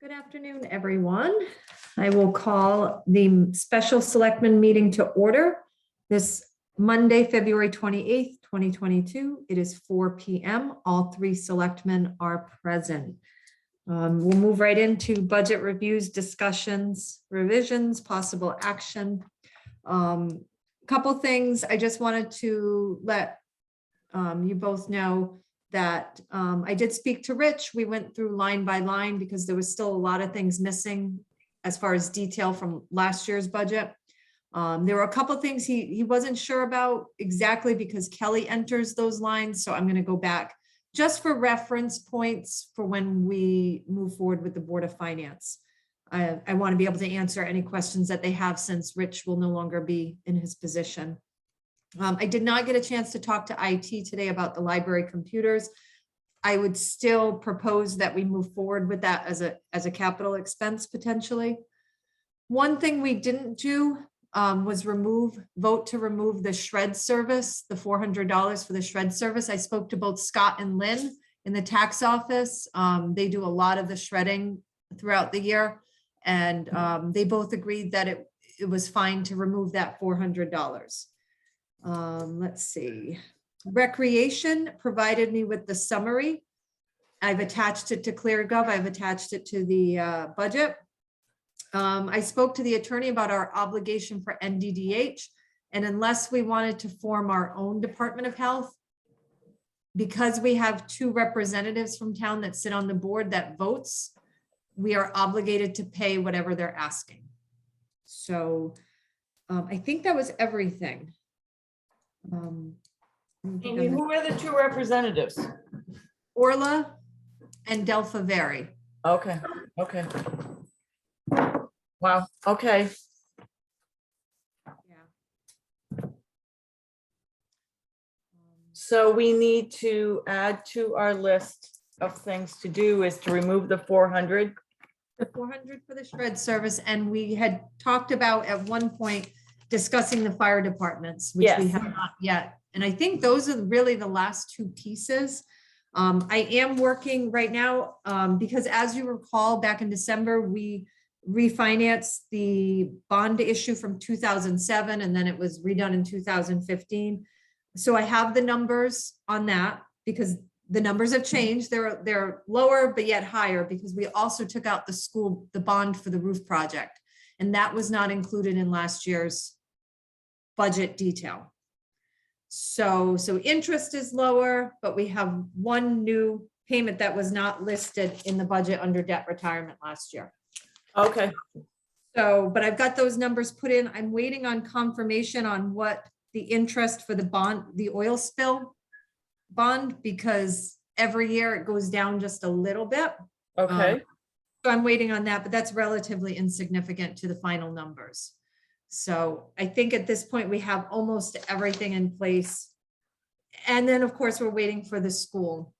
Good afternoon, everyone. I will call the special selectmen meeting to order this Monday, February 28th, 2022. It is 4 p.m. All three selectmen are present. We'll move right into budget reviews, discussions, revisions, possible action. Couple things I just wanted to let you both know that I did speak to Rich. We went through line by line because there was still a lot of things missing as far as detail from last year's budget. There were a couple of things he wasn't sure about exactly because Kelly enters those lines. So I'm going to go back just for reference points for when we move forward with the Board of Finance. I want to be able to answer any questions that they have since Rich will no longer be in his position. I did not get a chance to talk to IT today about the library computers. I would still propose that we move forward with that as a capital expense potentially. One thing we didn't do was vote to remove the shred service, the $400 for the shred service. I spoke to both Scott and Lynn in the tax office. They do a lot of the shredding throughout the year, and they both agreed that it was fine to remove that $400. Let's see. Recreation provided me with the summary. I've attached it to ClearGov. I've attached it to the budget. I spoke to the attorney about our obligation for NDDH, and unless we wanted to form our own Department of Health, because we have two representatives from town that sit on the board that votes, we are obligated to pay whatever they're asking. So I think that was everything. Amy, who are the two representatives? Orla and Delpha Vary. Okay, okay. Wow, okay. Yeah. So we need to add to our list of things to do is to remove the 400. The 400 for the shred service, and we had talked about at one point discussing the fire departments, which we Yes. have not yet. And I think those are really the last two pieces. I am working right now because as you recall, back in December, we refinanced the bond issue from 2007, and then it was redone in 2015. So I have the numbers on that because the numbers have changed. They're lower, but yet higher because we also took out the bond for the roof project. And that was not included in last year's budget detail. So interest is lower, but we have one new payment that was not listed in the budget under debt retirement last year. Okay. So, but I've got those numbers put in. I'm waiting on confirmation on what the interest for the bond, the oil spill bond, because every year it goes down just a little bit. Okay. So I'm waiting on that, but that's relatively insignificant to the final numbers. So I think at this point we have almost everything in place. And then of course we're waiting for the school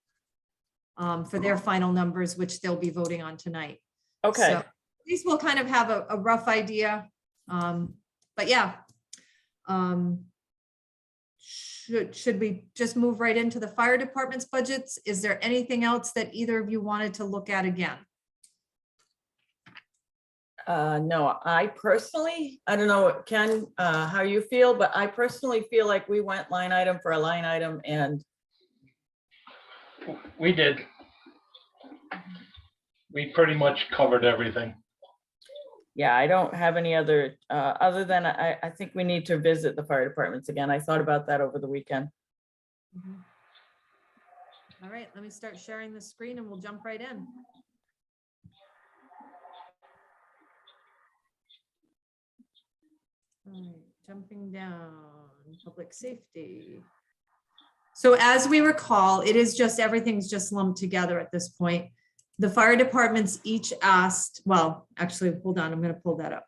for their final numbers, which they'll be voting on tonight. Okay. So at least we'll kind of have a rough idea. But yeah. Should we just move right into the fire department's budgets? Is there anything else that either of you wanted to look at again? No, I personally, I don't know, Ken, how you feel, but I personally feel like we went line item for a line item and we did. We pretty much covered everything. yeah, I don't have any other than I think we need to visit the fire departments again. I thought about that over the weekend. All right, let me start sharing the screen and we'll jump right in. All right, jumping down, public safety. So as we recall, it is just, everything's just lumped together at this point. The fire departments each asked, well, actually, hold on, I'm going to pull that up.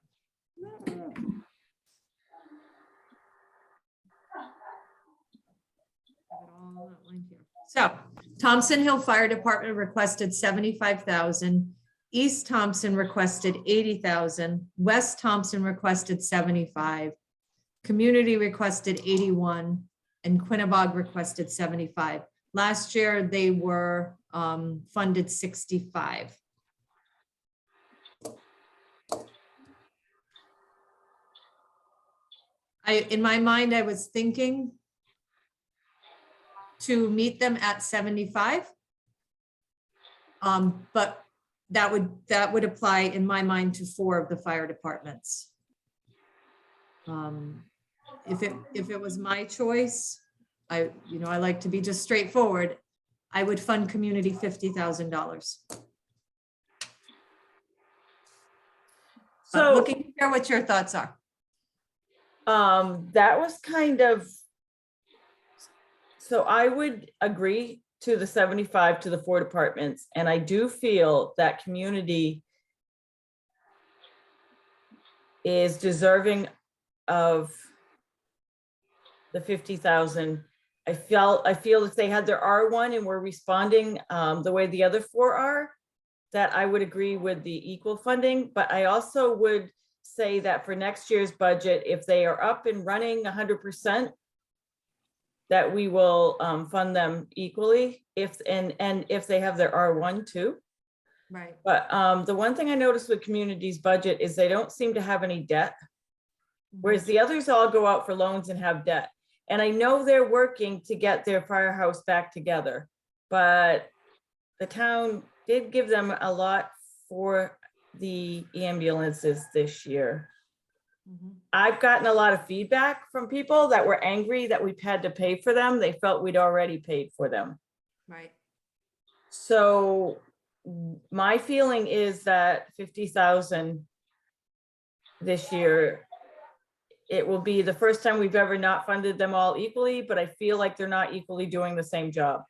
So Thompson Hill Fire Department requested $75,000. East Thompson requested $80,000. West Thompson requested $75,000. Community requested $81,000, and Quinnebog requested $75,000. Last year they were funded $65,000. in my mind, I was thinking to meet them at 75. But that would apply in my mind to 4 of the fire departments. If it was my choice, I like to be just straightforward. I would fund community $50,000. But So, looking to hear what your thoughts are. that was kind of, so I would agree to the 75 to the 4 departments. And I do feel that community is deserving of the 50,000. I feel if they had their R1 and were responding the way the other 4 are, that I would agree with the equal funding. But I also would say that for next year's budget, if they are up and running 100%, that we will fund them equally if they have their R1 too. Right. But the one thing I noticed with community's budget is they don't seem to have any debt, whereas the others all go out for loans and have debt. And I know they're working to get their firehouse back together, but the town did give them a lot for the ambulances this year. I've gotten a lot of feedback from people that were angry that we've had to pay for them. They felt we'd already paid for them. Right. So my feeling is that 50,000 this year, it will be the first time we've ever not funded them all equally, but I feel like they're not equally doing the same job.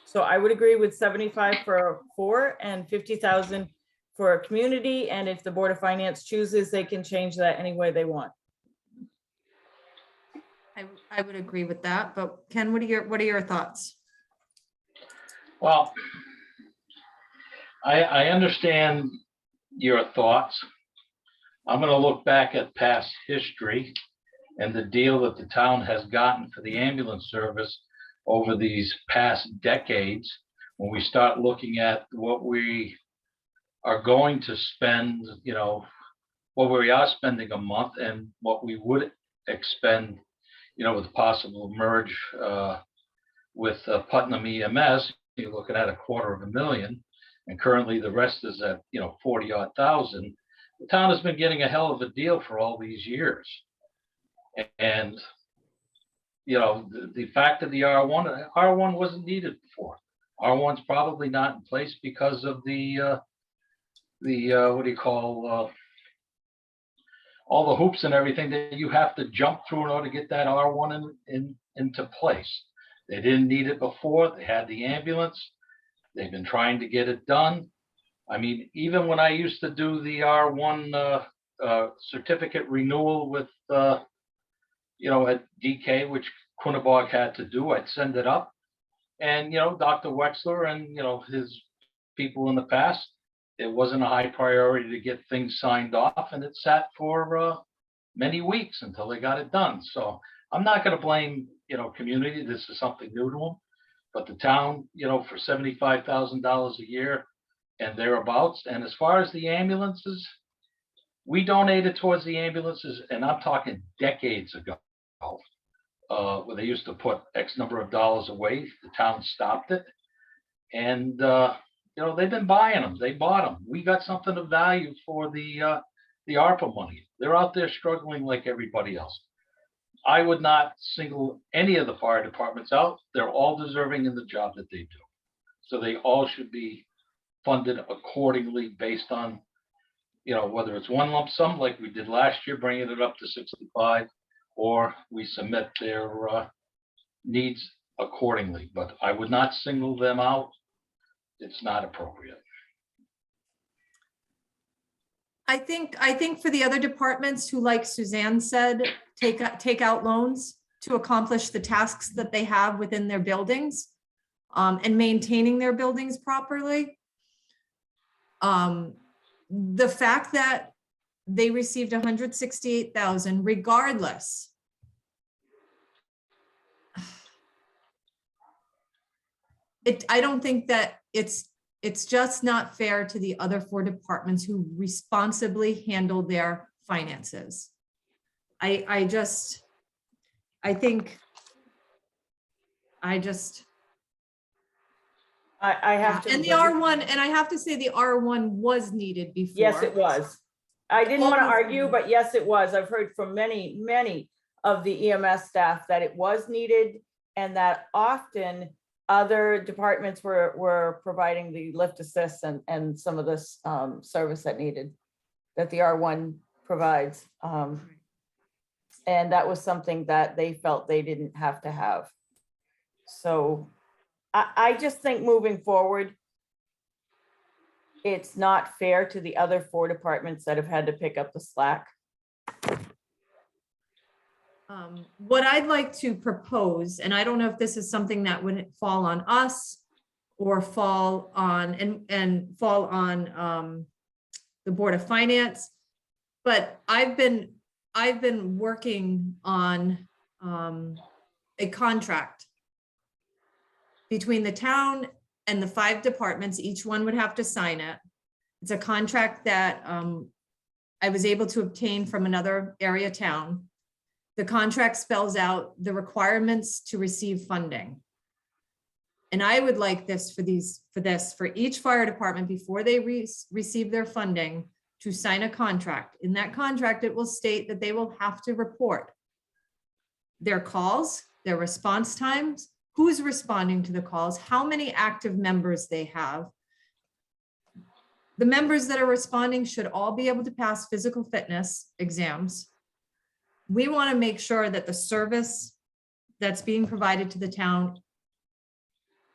So I would agree with 75 for 4 and 50,000 for a community. And if the Board of Finance chooses, they can change that any way they want. I would agree with that, but Ken, what are your thoughts? Well, I understand your thoughts. I'm going to look back at past history and the deal that the town has gotten for the ambulance service over these past decades. When we start looking at what we are going to spend, what we are spending a month and what we would expend, with a possible merge with Putnam EMS, you're looking at $250,000, and currently the rest is at 40-odd thousand. The town has been getting a hell of a deal for all these years, and the fact of the R1 wasn't needed before. R1's probably not in place because of the what do you call, all the hoops and everything that you have to jump through in order to get that R1 into place. They didn't need it before. They had the ambulance. They've been trying to get it done. I mean, even when I used to do the R1 certificate renewal with, at DK, which Quinnebog had to do, I'd send it up. And, Dr. Wexler and, his people in the past, it wasn't a high priority to get things signed off, and it sat for many weeks until they got it done. So I'm not going to blame, community. This is something new to them, but the town, for $75,000 a year and thereabouts. And as far as the ambulances, we donated towards the ambulances, and I'm talking decades ago, where they used to put X number of dollars away. The town stopped it, and they've been buying them. They bought them. We got something of value for the ARPA money. They're out there struggling like everybody else. I would not single any of the fire departments out. They're all deserving in the job that they do. So they all should be funded accordingly based on, whether it's one lump sum like we did last year, bringing it up to 65, or we submit their needs accordingly. But I would not single them out. It's not appropriate. I think for the other departments who, like Suzanne said, take out loans to accomplish the tasks that they have within their buildings, and maintaining their buildings properly. The fact that they received 168,000 regardless. I don't think that it's just not fair to the other 4 departments who responsibly handle their finances. I just, I think, I just, I have to. and the R1, and I have to say the R1 was needed before. Yes, it was. I didn't want to Always argue, needed. but yes, it was. I've heard from many, many of the EMS staff that it was needed and that often other departments were providing the lift assist and some of this service that the R1 provides. And that was something that they felt they didn't have to have. So I just think moving forward, it's not fair to the other 4 departments that have had to pick up the slack. What I'd like to propose, and I don't know if this is something that would fall on us or fall on and fall on the Board of Finance, but I've been working on a contract between the town and the 5 departments. Each one would have to sign it. It's a contract that I was able to obtain from another area town. The contract spells out the requirements to receive funding. And I would like this for each fire department before they receive their funding to sign a contract. In that contract, it will state that they will have to report their calls, their response times, who's responding to the calls, how many active members they have. The members that are responding should all be able to pass physical fitness exams. We want to make sure that the service that's being provided to the town,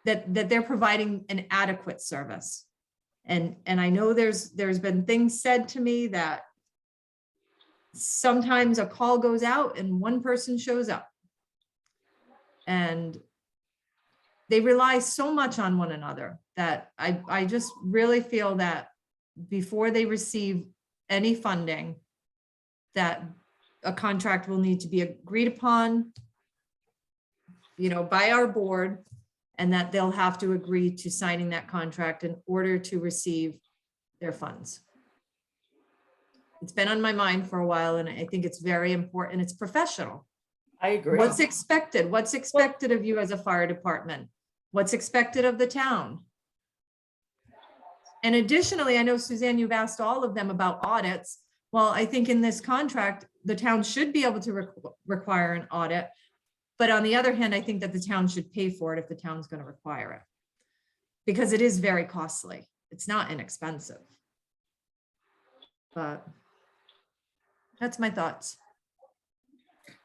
that they're providing an adequate service. And I know there's been things said to me that sometimes a call goes out and one person shows up. And they rely so much on one another that I just really feel that before they receive any funding, that a contract will need to be agreed upon, by our board, and that they'll have to agree to signing that contract in order to receive their funds. It's been on my mind for a while, and I think it's very important. It's professional. I agree. What's expected? What's expected of you as a fire department? What's expected of the town? And additionally, I know, Suzanne, you've asked all of them about audits. Well, I think in this contract, the town should be able to require an audit. But on the other hand, I think that the town should pay for it if the town's going to require it. Because it is very costly. It's not inexpensive. But that's my thoughts.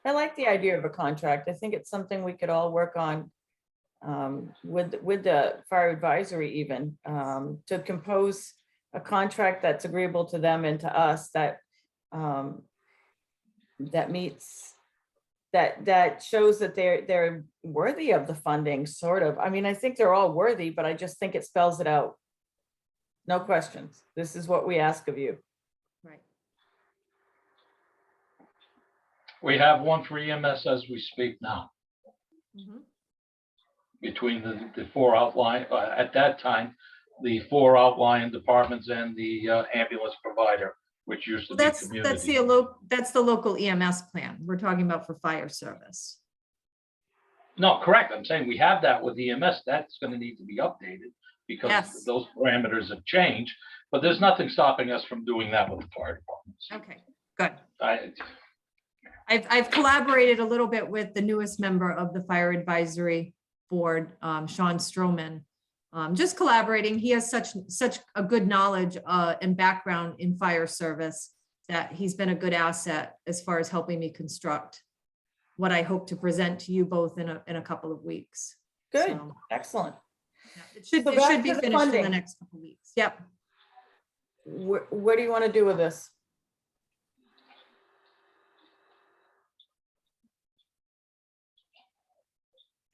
I like the idea of a contract. I think it's something we could all work on with the fire advisory even, to compose a contract that's agreeable to them and to us, that meets, that shows that they're worthy of the funding, sort of. I mean, I think they're all worthy, but I just think it spells it out. No questions. This is what we ask of you. Right. We have one for EMS as we speak now, Mhm. between the 4 outline, at that time, the 4 outlying departments and the ambulance provider, which used to be community. That's the local EMS plan. We're talking about for fire service. No, correct. I'm saying we have that with EMS. That's going to need to be updated because Yes. those parameters have changed, but there's nothing stopping us from doing that with the fire departments. Okay, good. I- I've collaborated a little bit with the newest member of the Fire Advisory Board, Sean Stroman. Just collaborating. He has such a good knowledge and background in fire service that he's been a good asset as far as helping me construct what I hope to present to you both in a couple of weeks. Good, So, excellent. yeah, it So should back be to the finished in the funding. next couple of weeks. Yep. What do you want to do with this?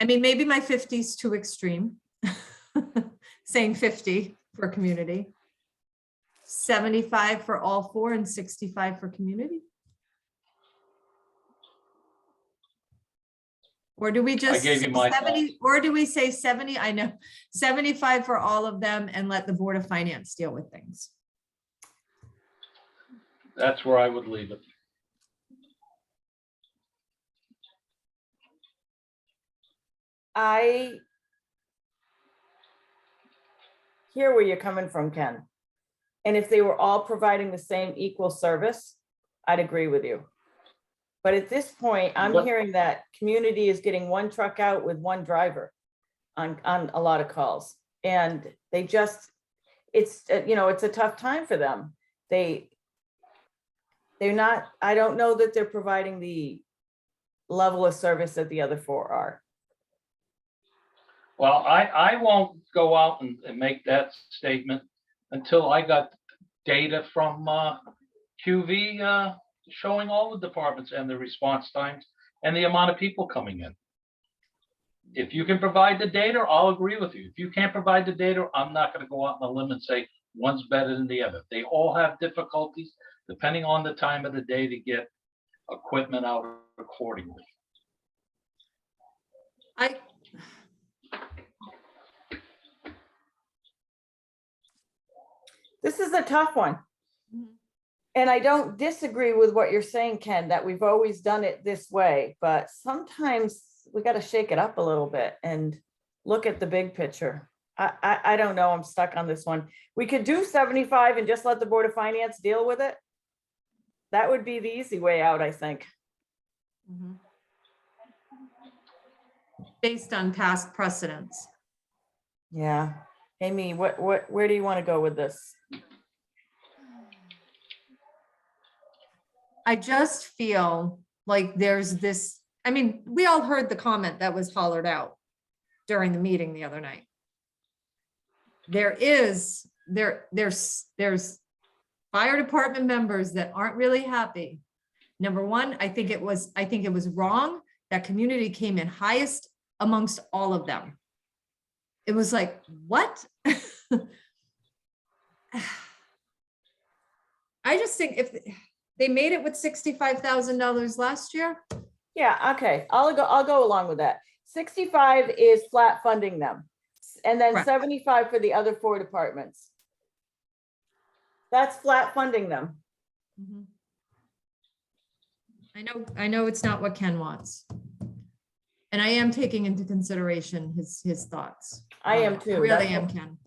I mean, maybe my 50 is too extreme. Saying 50 for community. 75 for all 4 and 65 for community. Or do we just gave you say my 70, or do we say 70? I know 75 for all of them and let the Board of Finance deal with things. That's where I would leave it. I hear where you're coming from, Ken. And if they were all providing the same equal service, I'd agree with you. But at this point, I'm What- hearing that community is getting one truck out with one driver on a lot of calls. And they just, it's, it's a tough time for them. They're not, I don't know that they're providing the level of service that the other four are. Well, I won't go out and make that statement until I got data from QV showing all the departments and the response times and the amount of people coming in. If you can provide the data, I'll agree with you. If you can't provide the data, I'm not going to go out on a limb and say one's better than the other. They all have difficulties depending on the time of the day to get equipment out accordingly. This is a tough one. And I don't disagree with what you're saying, Ken, that we've always done it this way, but sometimes we got to shake it up a little bit and look at the big picture. I don't know. I'm stuck on this one. We could do 75 and just let the Board of Finance deal with it. That would be the easy way out, I think. Mhm. Based on past precedents. Yeah. Amy, where do you want to go with this? I just feel like there's this, I mean, we all heard the comment that was hollered out during the meeting the other night. There's fire department members that aren't really happy. Number one, I think it was wrong that community came in highest amongst all of them. It was like, what? I just think if they made it with $65,000 last year. Yeah, okay, I'll go along with that. 65 is flat funding them. And then Correct. 75 for the other four departments. That's flat funding them. Mhm. I know it's not what Ken wants. And I am taking into consideration his thoughts. I am too. I really That's am, what- Ken.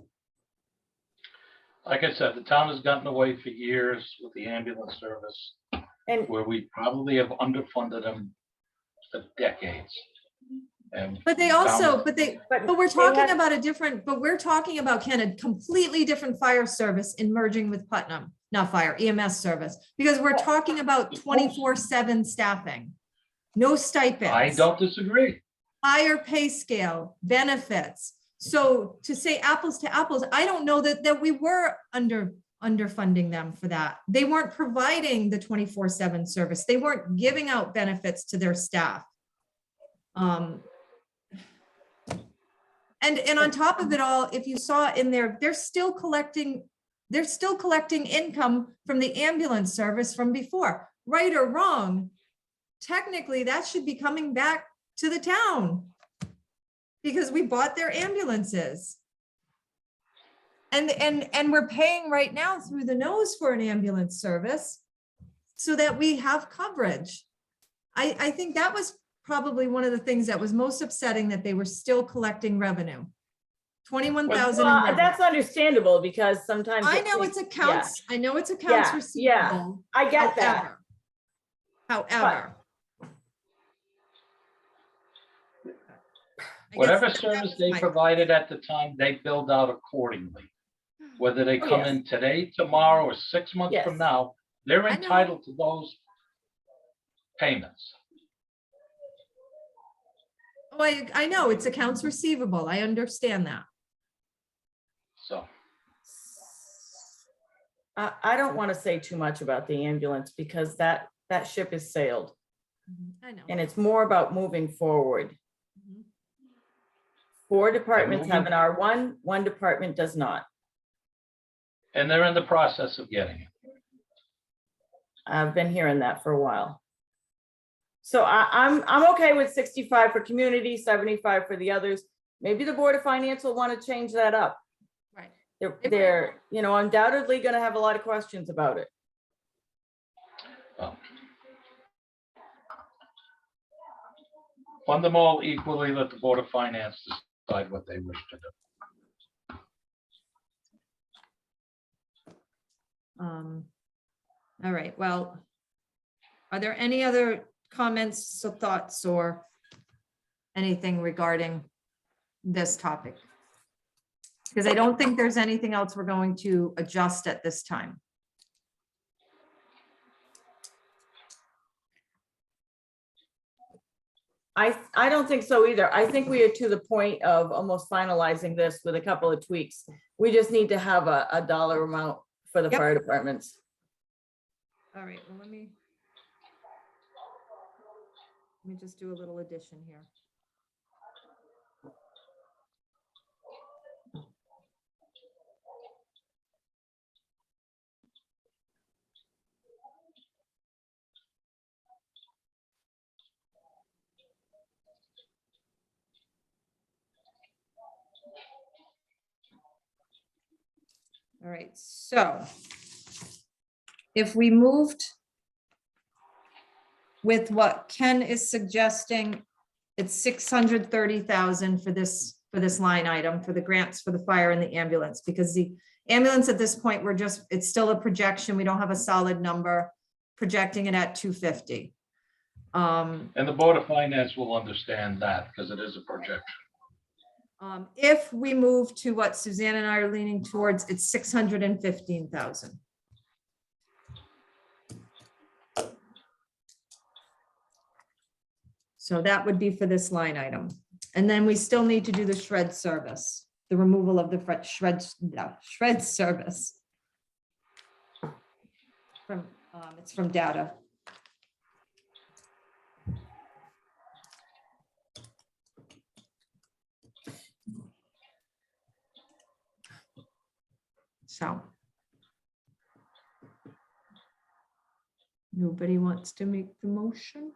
Like I said, the town has gotten away for years with the ambulance service, And where we probably have underfunded them for decades. And But they town also, is- but we're they talking had- about we're talking about, Ken, a completely different fire service in merging with Putnam, not fire, EMS service, because we're talking about 24/7 staffing. No stipends. I don't disagree. Higher pay scale, benefits. So to say apples to apples, I don't know that we were underfunding them for that. They weren't providing the 24/7 service. They weren't giving out benefits to their staff. And on top of it all, if you saw in there, they're still collecting income from the ambulance service from before, right or wrong. Technically, that should be coming back to the town because we bought their ambulances. And we're paying right now through the nose for an ambulance service so that we have coverage. I think that was probably one of the things that was most upsetting, that they were still collecting revenue. 21,000 in Well, revenue. that's understandable because sometimes. I know it's accounts, I know it's accounts Yeah, receivable. I get that. However. I guess Whatever that service was they my- provided at the time, they billed out accordingly. Whether they Oh, come yes. in today, tomorrow, or 6 months Yes. from now, they're I know. entitled to those payments. Oh, I know, it's accounts receivable. I understand that. So, I don't want to say too much about the ambulance because that ship has sailed I know. and it's more about moving forward. Mhm. 4 departments have moving- an R1, 1 department does not. and they're in the process of getting it. I've been hearing that for a while. So I'm okay with 65 for community, 75 for the others. Maybe the Board of Finance will want to change that up. Right. They're undoubtedly going to have a lot of questions about it. Well, Fund them all equally, let the Board of Finance decide what they wish to do. All right, well, are there any other comments or thoughts or anything regarding this topic? Because I don't think there's anything else we're going to adjust at this time. I don't think so either. I think we are to the point of almost finalizing this with a couple of tweaks. We just need to have a dollar amount for the Yep. fire departments. All right, well, let me just do a little addition here. All right, so if we moved with what Ken is suggesting, it's 630,000 for this line item, for the grants for the fire and the ambulance, because the ambulance at this point, it's still a projection. We don't have a solid number, projecting it at 250. And the Board of Finance will understand that because it is a projection. If we move to what Suzanne and I are leaning towards, it's 615,000. So that would be for this line item. And then we still need to do the shred service, the removal of the shred service. It's from data. So. Nobody wants to make the motion?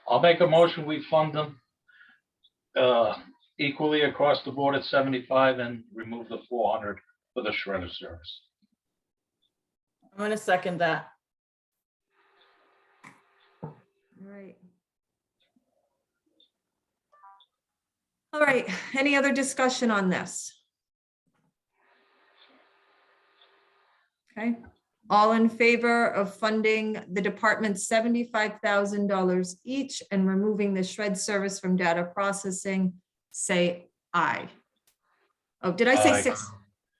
I'll make a motion, we fund them equally across the board at 75 and remove the 400 for the shredder service. I'm gonna second that. All right. All right, any other discussion on this? Okay, all in favor of funding the department $75,000 each and removing the shred service from data processing, say aye. Oh, did I say Aye. 6?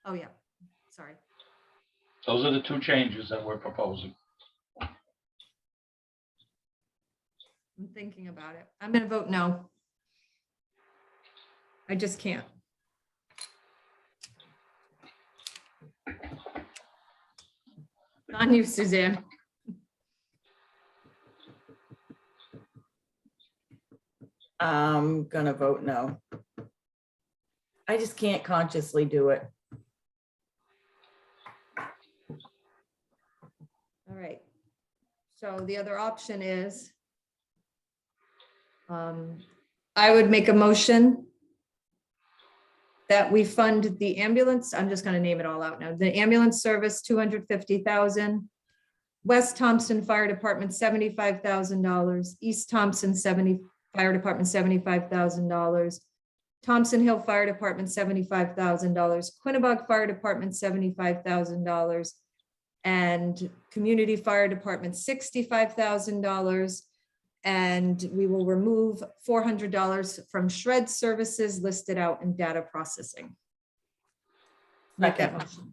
Oh, yeah, sorry. Those are the two changes that we're proposing. I'm thinking about it. I'm gonna vote no. I just can't. On you, Suzanne. I'm gonna vote no. I just can't consciously do it. All right. So the other option is I would make a motion that we fund the ambulance. I'm just going to name it all out now. The ambulance service, 250,000. West Thompson Fire Department, $75,000. East Thompson Fire Department, $75,000. Thompson Hill Fire Department, $75,000. Quinnebog Fire Department, $75,000. And Community Fire Department, $65,000. And we will remove $400 from shred services listed out in data processing. Make that motion.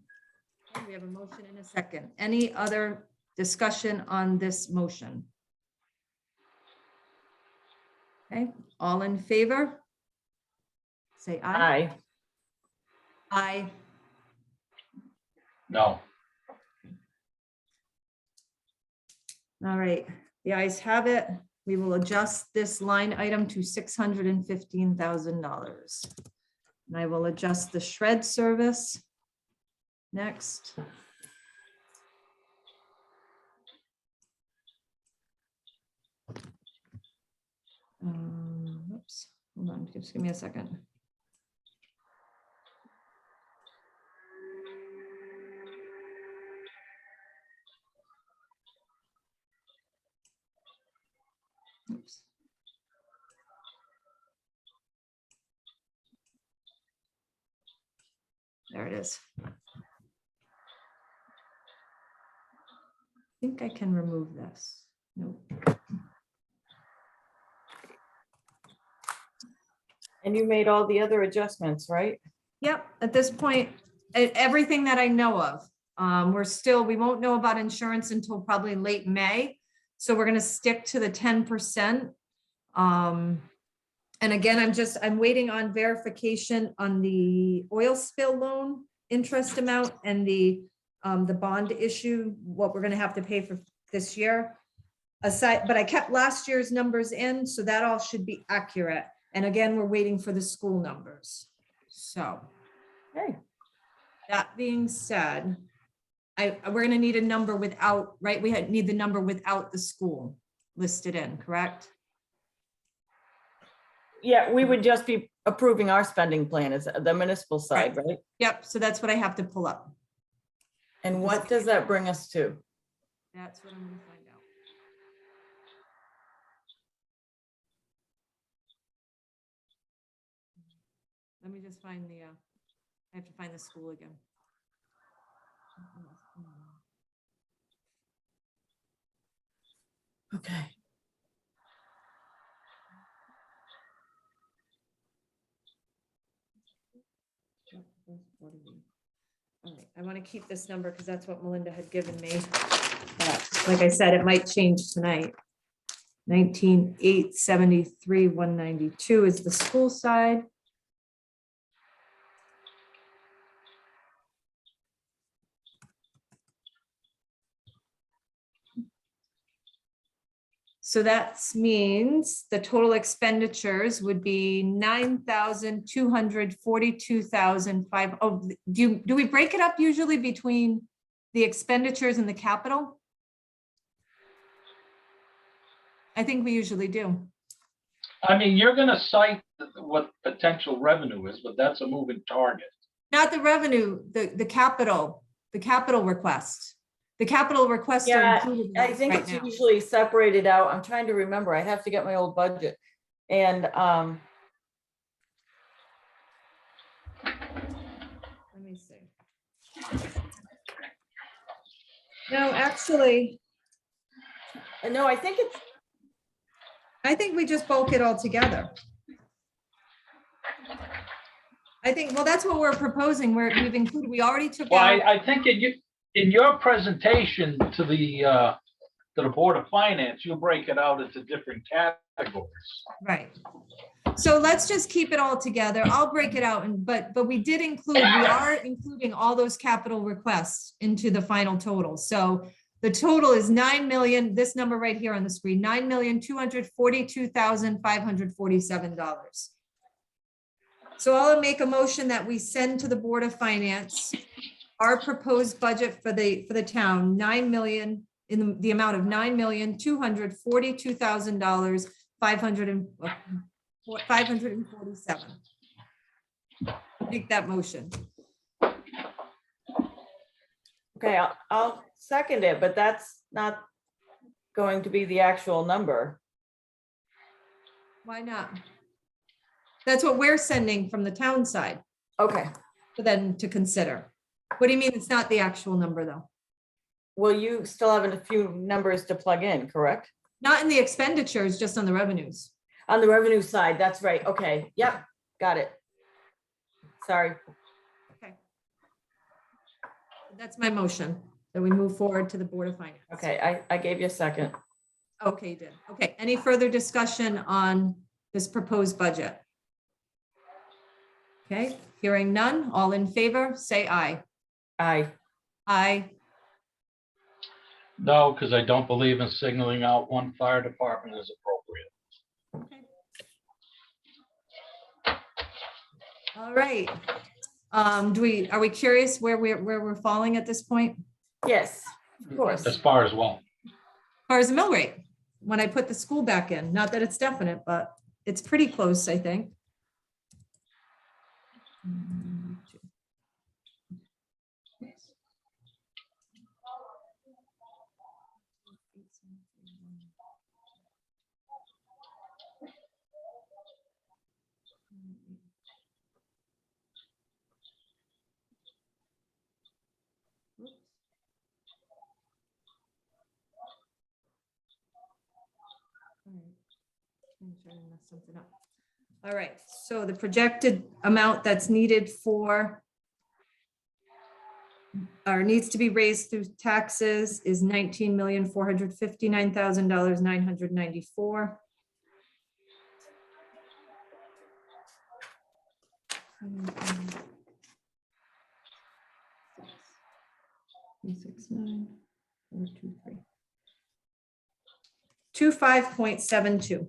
Okay, we have a motion in a second. Any other discussion on this motion? Okay, all in favor? Say aye. Aye. Aye. No. All right, the ayes have it. We will adjust this line item to $615,000. And I will adjust the shred service. Next. Oops, hold on, just give me a second. Oops. There it is. I think I can remove this. Nope. And you made all the other adjustments, right? Yep, at this point, everything that I know of. We won't know about insurance until probably late May. So we're gonna stick to the 10%. And again, I'm waiting on verification on the oil spill loan interest amount and the bond issue, what we're gonna have to pay for this year. But I kept last year's numbers in, so that all should be accurate. And again, we're waiting for the school numbers. So Okay. that being said, we're gonna need a number without, right? Need the number without the school listed in, correct? Yeah, we would just be approving our spending plan as the municipal side, right? Yep, so that's what I have to pull up. And what does that bring us to? That's what I'm gonna find out. Let me just find I have to find the school again. Okay. All right, I want to keep this number because that's what Melinda had given me. Like I said, it might change tonight. 19,873, 192 is the school side. So that means the total expenditures would be 9,242,005. Oh, do we break it up usually between the expenditures and the capital? I think we usually do. I mean, you're gonna cite what potential revenue is, but that's a moving target. Not the revenue, the capital request. The capital requests are Yeah, included in I this think right it's now. usually separated out. I'm trying to remember. I have to get my old budget. And Let me see. No, actually, no, I think it's, I think we just bulk it all together. I think, well, that's what we're proposing, where we've included, we already took Well, out. I think in your presentation to the Board of Finance, you break it out into different categories. Right. So let's just keep it all together. I'll break it out, but we are including all those capital requests into the final total. So the total is 9 million, this number right here on the screen, $9,242,547. So I'll make a motion that we send to the Board of Finance our proposed budget for the town, 9 million, in the amount of $9,242,000, 547. Make that motion. okay, I'll second it, but that's not going to be the actual number. Why not? That's what we're sending from the town side Okay, for them to consider. What do you mean it's not the actual number, though? well, you still have a few numbers to plug in, correct? Not in the expenditures, just on the revenues. On the revenue side, that's right. Okay, yep, got it. Sorry. Okay. That's my motion, that we move forward to the Board of Finance. Okay, I gave you a second. Okay, you did. Okay, any further discussion on this proposed budget? Okay, hearing none, all in favor, say aye. Aye. Aye. No, because I don't believe in signaling out one fire department as appropriate. Okay. All right. Are we curious where we're falling at this point? Yes, of course. As far as well. As far as the mill rate, when I put the school back in, not that it's definite, but it's pretty close, I think. didn't mess something up. All right, so the projected amount that's needed for or needs to be raised through taxes is $19,459,000, $994. Six, nine, 4, 2, 3. 25.72.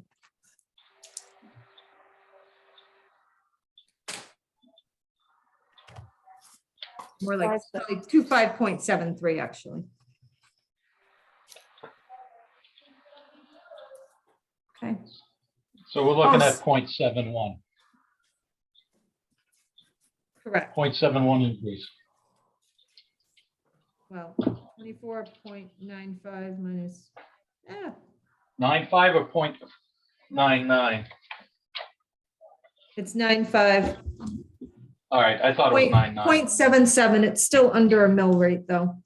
More like 25.73, actually. Okay, So we're looking Oh, at 0.71, correct. 0.71 increase. Well, 24.95 minus, 9.5 or 0.99? it's 9.5. All right, I thought it was 9.9. 0.77, it's still under a mill rate, though.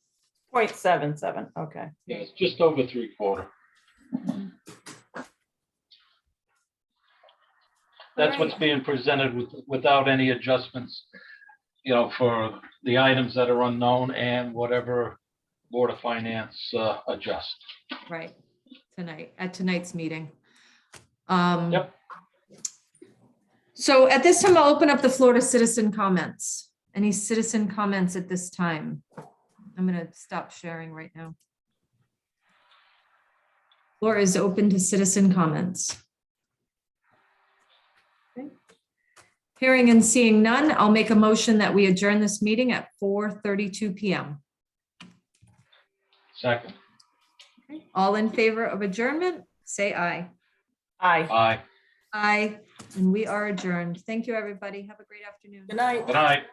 0.77, okay. Yeah, it's just over 3/4. That's what's Alright. being presented without any adjustments, you know, for the items that are unknown and whatever Board of Finance adjust. Right, tonight, at tonight's meeting. Yep. So at this time, I'll open up the floor to citizen comments. Any citizen comments at this time? I'm gonna stop sharing right now. Floor is open to citizen comments. Okay. Hearing and seeing none, I'll make a motion that we adjourn this meeting at 4:32 PM. Second. Okay. All in favor of adjournment, say aye. Aye. Aye. Aye, and we are adjourned. Thank you, everybody. Have a great afternoon. Good night. Good night.